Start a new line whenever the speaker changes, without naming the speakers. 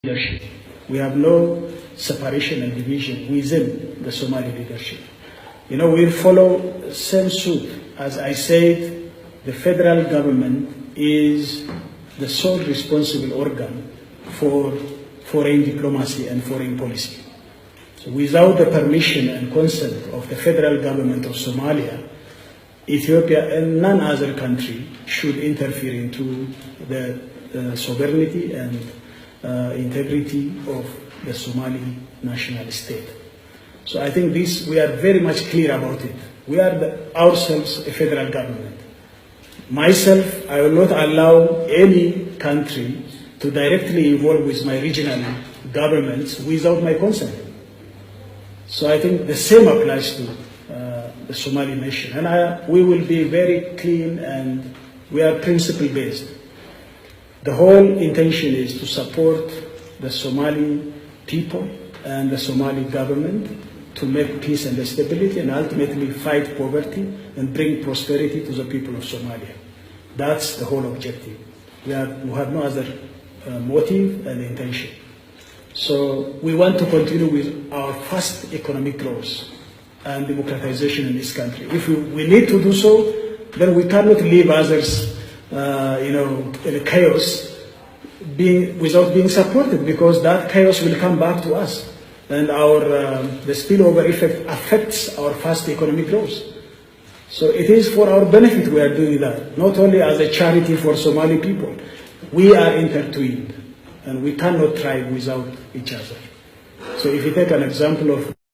leadership. We have no separation and division within the Somali leadership. You know, we follow same suit. As I said, the federal government is the sole responsible organ for foreign diplomacy and foreign policy. So without the permission and consent of the federal government of Somalia, Ethiopia and none other country should interfere into the sovereignty and integrity of the Somali national state. So I think this, we are very much clear about it. We are ourselves a federal government. Myself, I will not allow any country to directly involve with my regional governments without my consent. So I think the same applies to the Somali nation. And we will be very clean and we are principle-based. The whole intention is to support the Somali people and the Somali government to make peace and stability and ultimately fight poverty and bring prosperity to the people of Somalia. That's the whole objective. We have no other motive and intention. So we want to continue with our fast economic growth and democratization in this country. If we need to do so, then we cannot leave others in chaos without being supported, because that chaos will come back to us, and the spillover effect affects our fast economic growth. So it is for our benefit we are doing that, not only as a charity for Somali people. We are intertwined, and we cannot thrive without each other. So if you take an example of